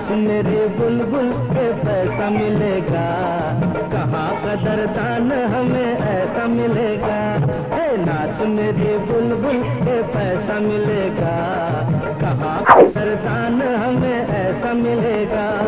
नाच मेरी बुलबुल के पैसा मिलेगा, कहाँ कदरदान हमें ऐसा मिलेगा। हे नाच मेरी बुलबुल के पैसा मिलेगा, कहाँ कदरदान हमें ऐसा मिलेगा।